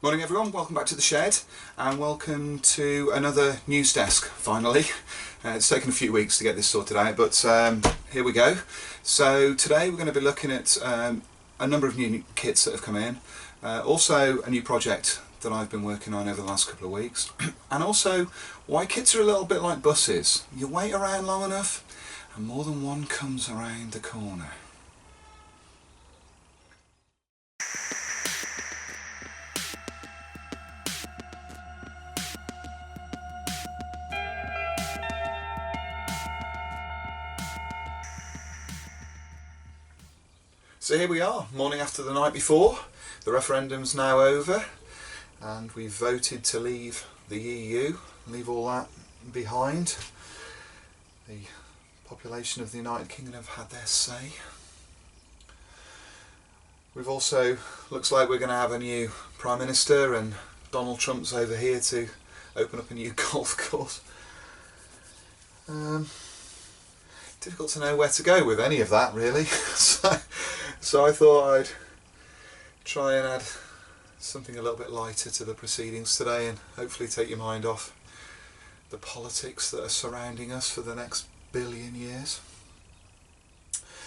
Morning everyone, welcome back to the shed and welcome to another news desk finally. It's taken a few weeks to get this sorted out, but here we go. So today we're going to be looking at a number of new kits that have come in, also a new project that I've been working on over the last couple of weeks, and also why kits are a little bit like buses. You wait around long enough and more than one comes around the corner. So here we are, morning after the night before. The referendum's now over and we've voted to leave the EU, leave all that behind. The population of the United Kingdom have had their say. We've also, looks like we're going to have a new Prime Minister, and Donald Trump's over here to open up a new golf course. Difficult to know where to go with any of that really. So I thought I'd try and add something a little bit lighter to the proceedings today and hopefully take your mind off the politics that are surrounding us for the next billion years.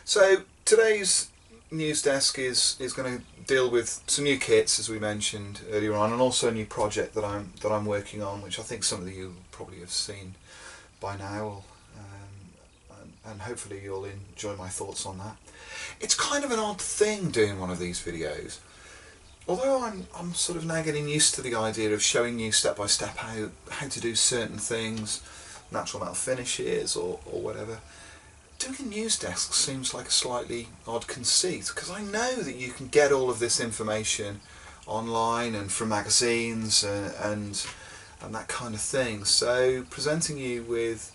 So today's news desk is going to deal with some new kits, as we mentioned earlier on, and also a new project that I'm working on, which I think some of you probably have seen by now, and hopefully you'll enjoy my thoughts on that. It's kind of an odd thing doing one of these videos, although I'm sort of now getting used to the idea of showing you step by step how to do certain things, natural metal finishes or whatever. Doing a news desk seems like a slightly odd conceit, because I know that you can get all of this information online and from magazines and that kind of thing. So presenting you with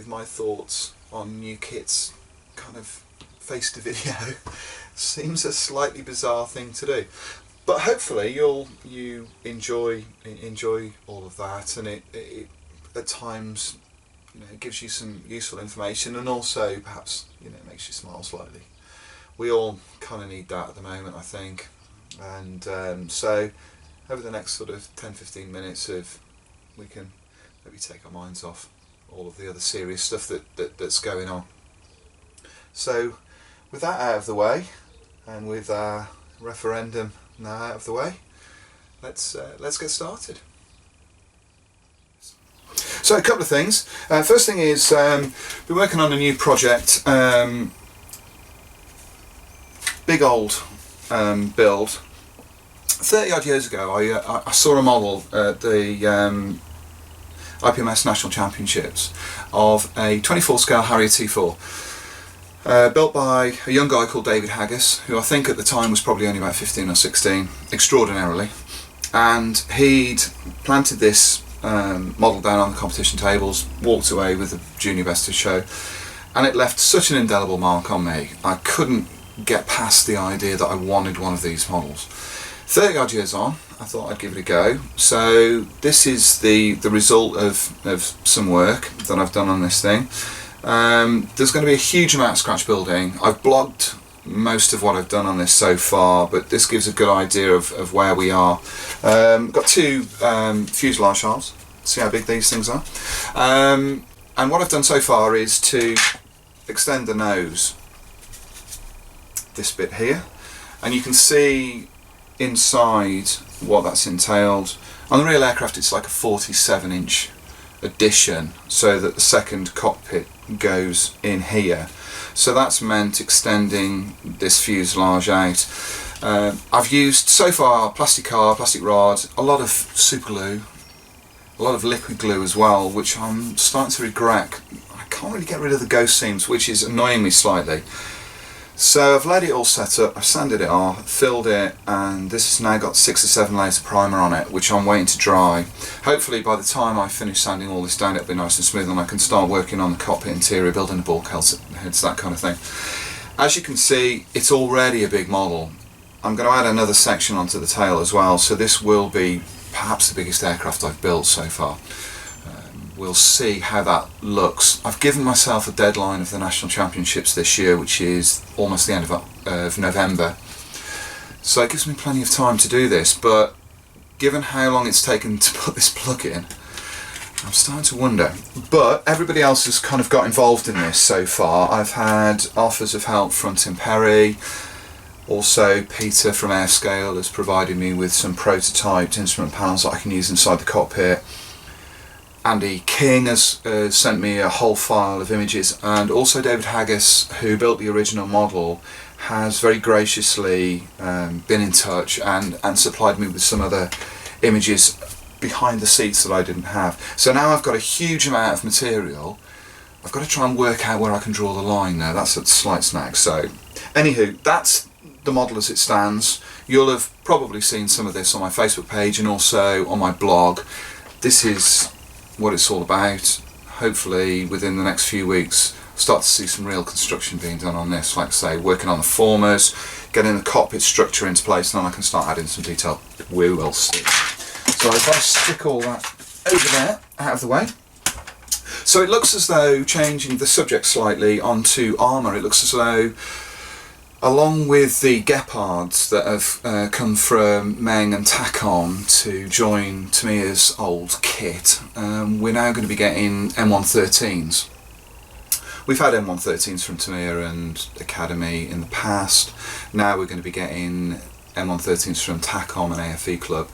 my thoughts on new kits, kind of face to video, seems a slightly bizarre thing to do. But hopefully you enjoy all of that, and it at times, you know, it gives you some useful information, and also perhaps, you know, makes you smile slightly. We all kind of need that at the moment, I think. And so over the next sort of 10-15 minutes, we can maybe take our minds off all of the other serious stuff that's going on. So with that out of the way, and with our referendum now out of the way, let's get started. So a couple of things. First thing is, been working on a new project, big old build. 30 odd years ago I saw a model at the IPMS National Championships of a 24 scale Harrier T4, built by a young guy called David Haggis, who I think at the time was probably only about 15 or 16, extraordinarily, and he'd planted this model down on the competition tables, walked away with the junior best to show, and it left such an indelible mark on me. I couldn't get past the idea that I wanted one of these models. 30 odd years on, I thought I'd give it a go. So this is the result of some work that I've done on this thing. There's going to be a huge amount of scratch building. I've blogged most of what I've done on this so far, but this gives a good idea of where we are. Got two fuselage arms. See how big these things are. And what I've done so far is to extend the nose, this bit here, and you can see inside what that's entailed. On the real aircraft it's like a 47-inch addition, so that the second cockpit goes in here. So that's meant extending this fuselage out. I've used so far plastic card, plastic rod, a lot of super glue, a lot of liquid glue as well, which I'm starting to regret. I can't really get rid of the ghost seams, which is annoying me slightly. So I've let it all set up, I've sanded it off, filled it, and this has now got 6 or 7 layers of primer on it, which I'm waiting to dry. Hopefully by the time I finish sanding all this down it'll be nice and smooth, and I can start working on the cockpit interior, building the bulkheads, that kind of thing. As you can see, it's already a big model. I'm going to add another section onto the tail as well, so this will be perhaps the biggest aircraft I've built so far. We'll see how that looks. I've given myself a deadline of the National Championships this year, which is almost the end of November. So it gives me plenty of time to do this, but given how long it's taken to put this plug in, I'm starting to wonder. But everybody else has kind of got involved in this so far. I've had offers of help from Tim Perry. Also, Peter from Airscale has provided me with some prototyped instrument panels that I can use inside the cockpit. Andy King has sent me a whole file of images, and also David Haggis, who built the original model, has very graciously been in touch and supplied me with some other images behind the seats that I didn't have. So now I've got a huge amount of material. I've got to try and work out where I can draw the line now. That's a slight snag. So anywho, that's the model as it stands. You'll have probably seen some of this on my Facebook page and also on my blog. This is what it's all about. Hopefully within the next few weeks start to see some real construction being done on this, like I say, working on the formers, getting the cockpit structure into place, and then I can start adding some detail. We will see. So if I stick all that over there, out of the way. So it looks as though, changing the subject slightly onto armour, it looks as though, along with the Gepards that have come from Meng and Takom to join Tamiya's old kit, we're now going to be getting M113s. We've had M113s from Tamiya and Academy in the past. Now we're going to be getting M113s from Takom and AFE Club.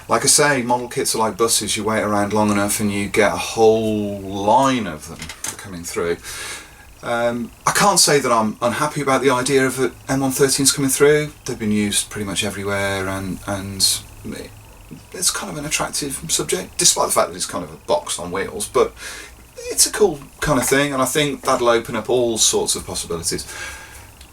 Like I say, model kits are like buses. You wait around long enough and you get a whole line of them coming through. I can't say that I'm unhappy about the idea of M113s coming through. They've been used pretty much everywhere, and it's kind of an attractive subject, despite the fact that it's kind of a box on wheels. But it's a cool kind of thing, and I think that'll open up all sorts of possibilities.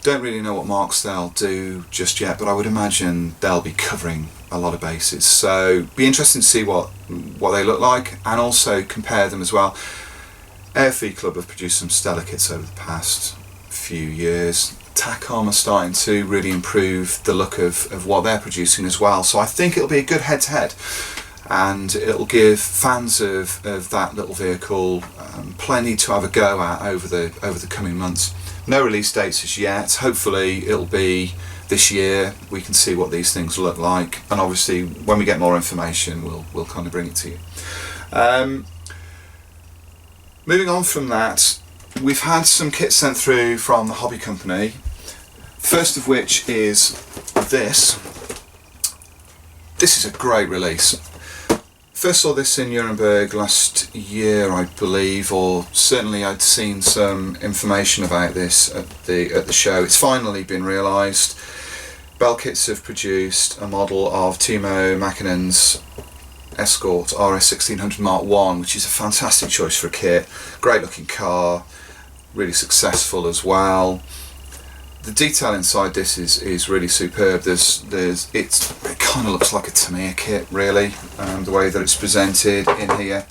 Don't really know what marks they'll do just yet, but I would imagine they'll be covering a lot of bases. So be interesting to see what they look like, and also compare them as well. AFE Club have produced some stellar kits over the past few years. Takom are starting to really improve the look of what they're producing as well. So I think it'll be a good head-to-head, and it'll give fans of that little vehicle plenty to have a go at over the coming months. No release dates as yet. Hopefully it'll be this year. We can see what these things look like, and obviously when we get more information we'll kind of bring it to you. Moving on from that, we've had some kits sent through from the Hobby Company. First of which is this. This is a great release. First saw this in Nuremberg last year, I believe, or certainly I'd seen some information about this at the show. It's finally been realised. Bell-Kits have produced a model of Timo Mäkinen's Escort RS 1600 Mark 1, which is a fantastic choice for a kit. Great looking car, really successful as well. The detail inside this is really superb. It kind of looks like a Tamiya kit, really, the way that it's presented in here.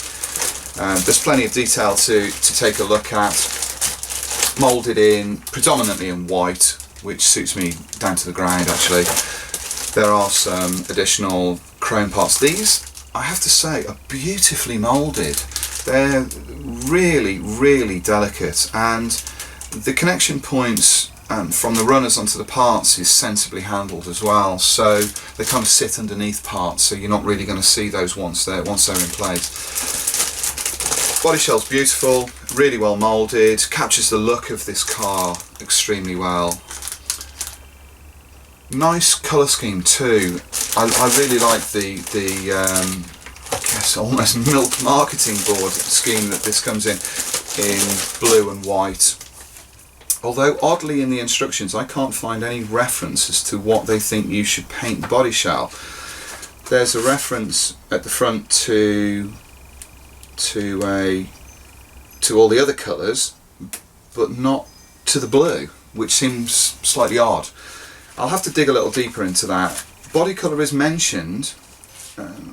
There's plenty of detail to take a look at. Moulded in predominantly in white, which suits me down to the ground actually. There are some additional chrome parts. These, I have to say, are beautifully moulded. They're really, really delicate, and the connection points from the runners onto the parts is sensibly handled as well, so they kind of sit underneath parts, so you're not really going to see those once they're in place. Body shell's beautiful, really well moulded, captures the look of this car extremely well. Nice colour scheme too. I really like the I guess almost milk marketing board scheme that this comes in blue and white. Although oddly in the instructions I can't find any reference as to what they think you should paint the body shell. There's a reference at the front to all the other colours, but not to the blue, which seems slightly odd. I'll have to dig a little deeper into that. Body colour is mentioned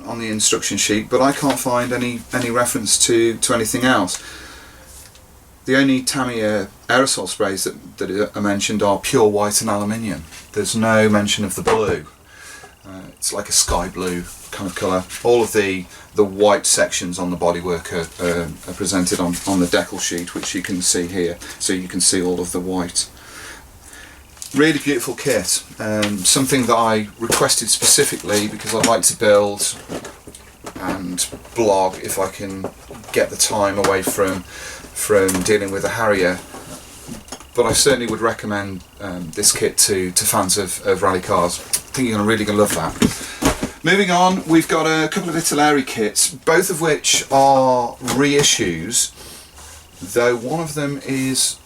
on the instruction sheet, but I can't find any reference to anything else. The only Tamiya aerosol sprays that are mentioned are pure white and aluminium. There's no mention of the blue. It's like a sky blue kind of colour. All of the white sections on the bodywork are presented on the decal sheet, which you can see here, so you can see all of the white. Really beautiful kit, something that I requested specifically because I'd like to build and blog if I can get the time away from dealing with a Harrier. But I certainly would recommend this kit to fans of rally cars. I think you're really going to love that. Moving on, we've got a couple of Italeri kits, both of which are reissues, though one of them is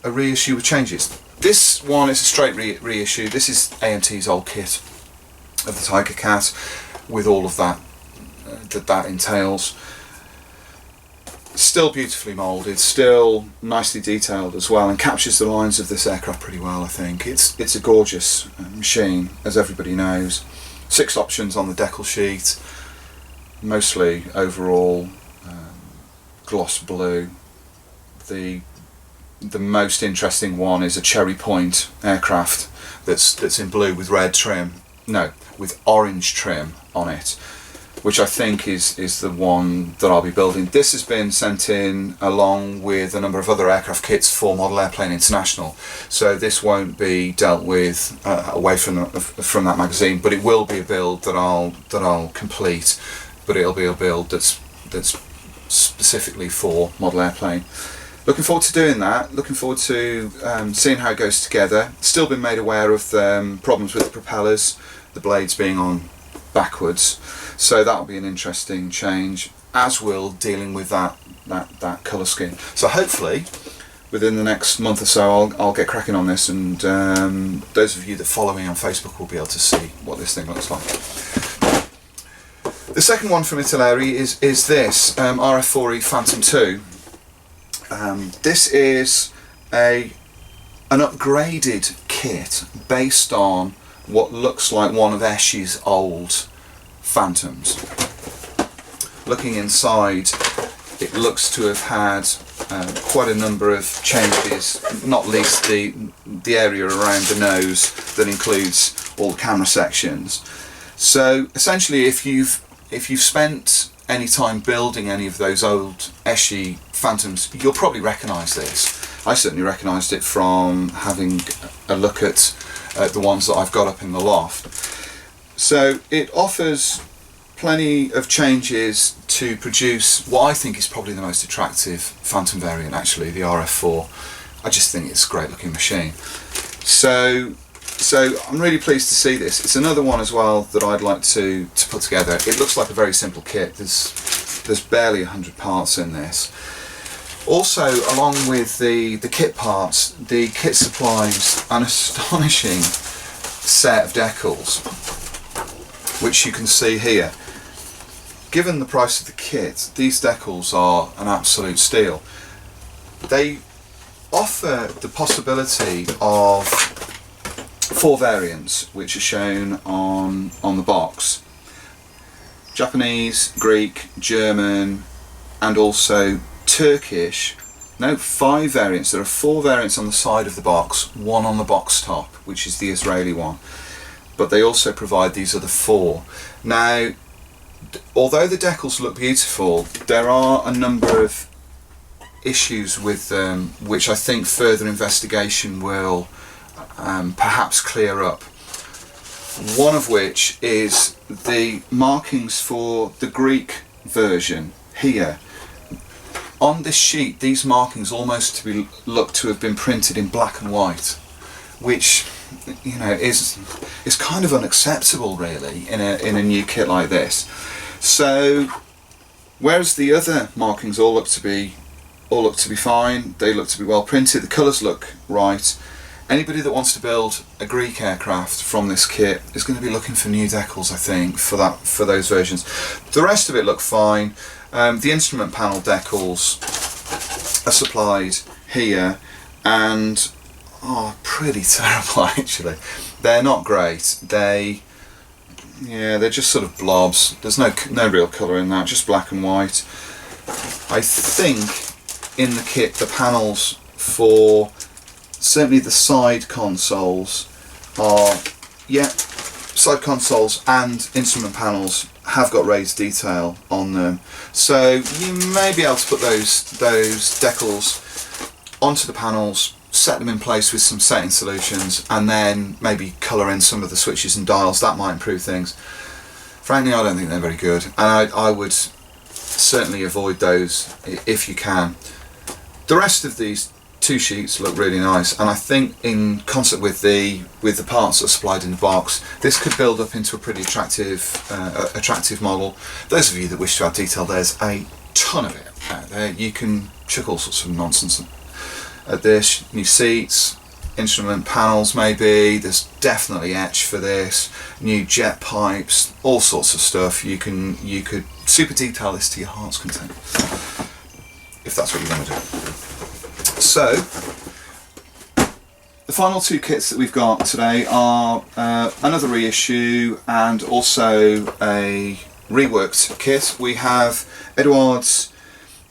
a reissue with changes. This one is a straight reissue. This is AMT's old kit of the Tiger Cat, with all of that that entails. Still beautifully moulded, still nicely detailed as well, and captures the lines of this aircraft pretty well, I think. It's a gorgeous machine, as everybody knows. 6 options on the decal sheet, mostly overall gloss blue. The most interesting one is a Cherry Point aircraft that's in blue with red trim, no, with orange trim on it, which I think is the one that I'll be building. This has been sent in along with a number of other aircraft kits for Model Airplane International, so this won't be dealt with away from that magazine, but it will be a build that I'll complete, but it'll be a build that's specifically for Model Airplane. Looking forward to doing that, looking forward to seeing how it goes together. Still been made aware of problems with the propellers, the blades being on backwards, so that'll be an interesting change, as will dealing with that colour scheme. So hopefully within the next month or so I'll get cracking on this, and those of you that follow me on Facebook will be able to see what this thing looks like. The second one from Italeri is this RF4E Phantom 2. This is an upgraded kit based on what looks like one of Esche's old Phantoms. Looking inside, it looks to have had quite a number of changes, not least the area around the nose that includes all the camera sections. So essentially, if you've spent any time building any of those old Esche Phantoms, you'll probably recognise this. I certainly recognised it from having a look at the ones that I've got up in the loft. So it offers plenty of changes to produce what I think is probably the most attractive Phantom variant, actually, the RF4. I just think it's a great looking machine. So I'm really pleased to see this. It's another one as well that I'd like to put together. It looks like a very simple kit. There's barely 100 parts in this. Also, along with the kit parts, the kit supplies an astonishing set of decals, which you can see here. Given the price of the kit, these decals are an absolute steal. They offer the possibility of 4 variants, which are shown on the box: Japanese, Greek, German, and also Turkish. No, 5 variants. There are 4 variants on the side of the box, 1 on the box top, which is the Israeli one, but they also provide these other 4. Now, although the decals look beautiful, there are a number of issues with them which I think further investigation will perhaps clear up. One of which is the markings for the Greek version here. On this sheet, these markings almost look to have been printed in black and white, which, you know, is kind of unacceptable really in a new kit like this. So whereas the other markings all look to be fine, they look to be well printed, the colours look right. Anybody that wants to build a Greek aircraft from this kit is going to be looking for new decals, I think, for those versions. The rest of it look fine. The instrument panel decals are supplied here and are pretty terrible actually. They're not great. They're just sort of blobs. There's no real colour in that, just black and white. I think in the kit the panels for certainly the side consoles are, side consoles and instrument panels have got raised detail on them, so you may be able to put those decals onto the panels set them in place with some setting solutions, and then maybe colour in some of the switches and dials. That might improve things. Frankly, I don't think they're very good, and I would certainly avoid those if you can. The rest of these two sheets look really nice, and I think in concert with the parts that are supplied in the box, this could build up into a pretty attractive model. Those of you that wish to add detail, there's a ton of it out there. You can chuck all sorts of nonsense at this. New seats, instrument panels maybe, there's definitely etch for this, new jet pipes, all sorts of stuff. You could super detail this to your heart's content, if that's what you want to do. So, the final two kits that we've got today are another reissue and also a reworked kit. We have Eduard's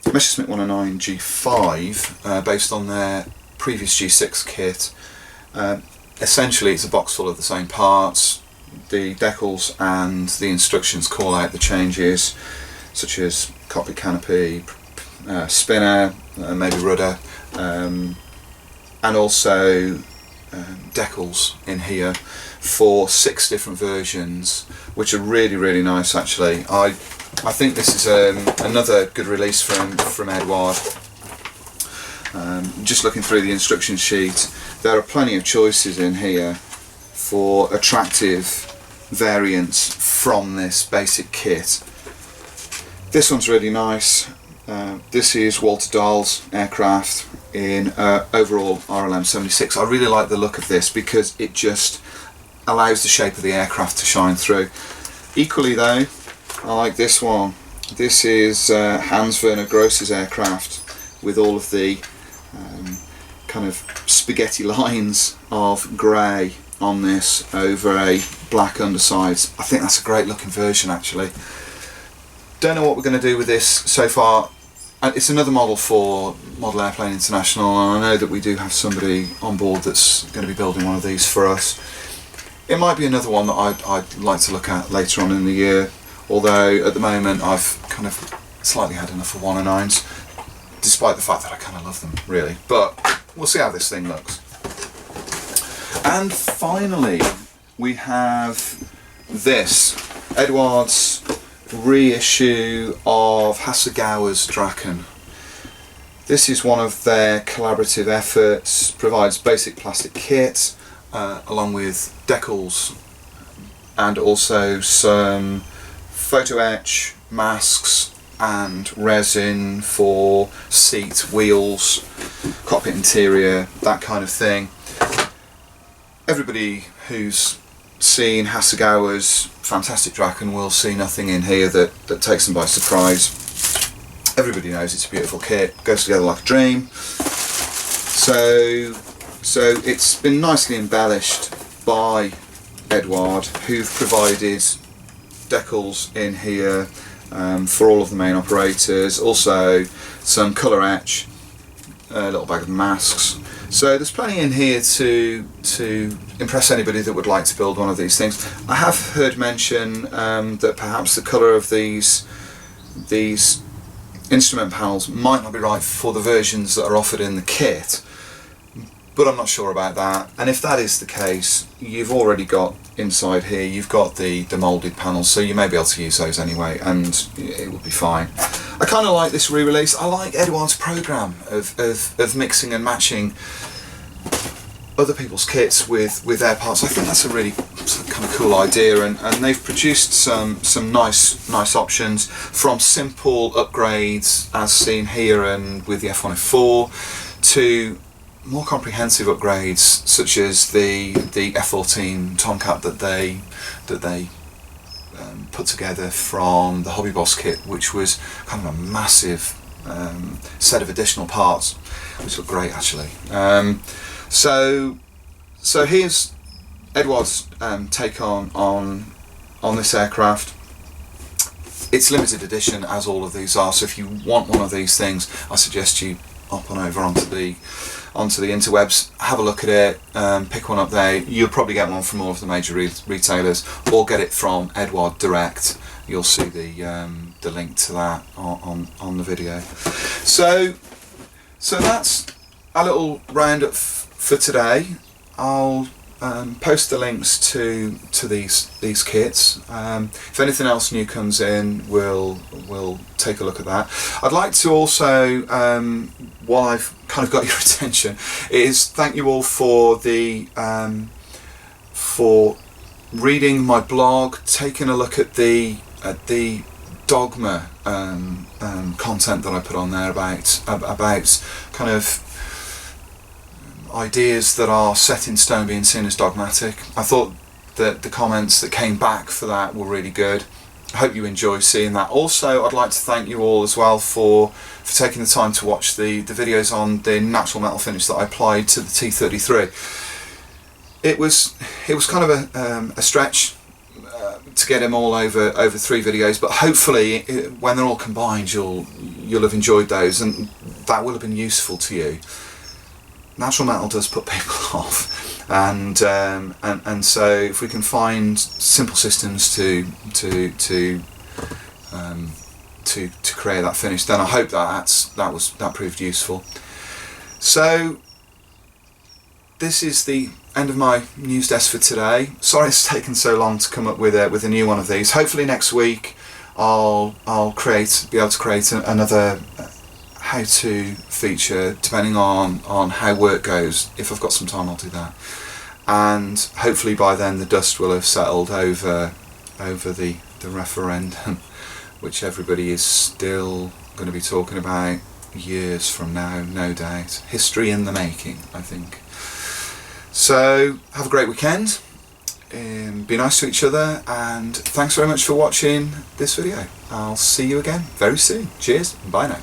Messerschmitt 109 G5, based on their previous G6 kit. Essentially it's a box full of the same parts. The decals and the instructions call out the changes, such as cockpit canopy, spinner, maybe rudder, and also decals in here for 6 different versions, which are really nice actually. I think this is another good release from Eduard. Just looking through the instruction sheet, there are plenty of choices in here for attractive variants from this basic kit. This one's really nice. This is Walter Dahl's aircraft in overall RLM 76. I really like the look of this because it just allows the shape of the aircraft to shine through. Equally though, I like this one. This is Hans Werner Gross's aircraft with all of the kind of spaghetti lines of grey on this over a black undersides. I think that's a great looking version actually. Don't know what we're going to do with this so far. It's another model for Model Airplane International, and I know that we do have somebody on board that's going to be building one of these for us. It might be another one that I'd like to look at later on in the year, although at the moment I've kind of slightly had enough of 109s, despite the fact that I kind of love them really. But we'll see how this thing looks. And finally we have this, Eduard's reissue of Hasegawa's Draken. This is one of their collaborative efforts, provides basic plastic kit along with decals and also some photo etch, masks and resin for seat, wheels, cockpit interior, that kind of thing. Everybody who's seen Hasegawa's fantastic Draken will see nothing in here that takes them by surprise. Everybody knows it's a beautiful kit, goes together like a dream. So it's been nicely embellished by Eduard, who've provided decals in here for all of the main operators, also some colour etch, a little bag of masks. So there's plenty in here to impress anybody that would like to build one of these things. I have heard mention that perhaps the colour of these instrument panels might not be right for the versions that are offered in the kit, but I'm not sure about that. And if that is the case, you've already got inside here, you've got the moulded panels, so you may be able to use those anyway and it will be fine. I kind of like this re-release. I like Eduard's programme of mixing and matching other people's kits with their parts. I think that's a really kind of cool idea, and they've produced some nice options, from simple upgrades as seen here and with the F1F4 to more comprehensive upgrades such as the F14 Tomcat that they put together from the Hobby Boss kit, which was kind of a massive set of additional parts, which look great actually. So here's Eduard's take on this aircraft. It's limited edition, as all of these are, so if you want one of these things, I suggest you hop on over onto the interwebs, have a look at it, pick one up there. You'll probably get one from all of the major retailers, or get it from Eduard direct. You'll see the link to that on the video. So that's a little roundup for today. I'll post the links to these kits. If anything else new comes in, we'll take a look at that. I'd like to also, while I've kind of got your attention, is thank you all for for reading my blog, taking a look at the dogma content that I put on there about kind of ideas that are set in stone being seen as dogmatic. I thought that the comments that came back for that were really good. I hope you enjoy seeing that. Also, I'd like to thank you all as well for taking the time to watch the videos on the natural metal finish that I applied to the T33. It was kind of a stretch to get them all over 3 videos, but hopefully when they're all combined you'll have enjoyed those, and that will have been useful to you. Natural metal does put people off, and so if we can find simple systems to create that finish, then I hope that proved useful. So this is the end of my news desk for today. Sorry it's taken so long to come up with a new one of these. Hopefully next week I'll be able to create another how-to feature, depending on how work goes. If I've got some time, I'll do that, and hopefully by then the dust will have settled over the referendum, which everybody is still going to be talking about years from now, no doubt. History in the making, I think. So have a great weekend, be nice to each other, and thanks very much for watching this video. I'll see you again very soon. Cheers, bye now.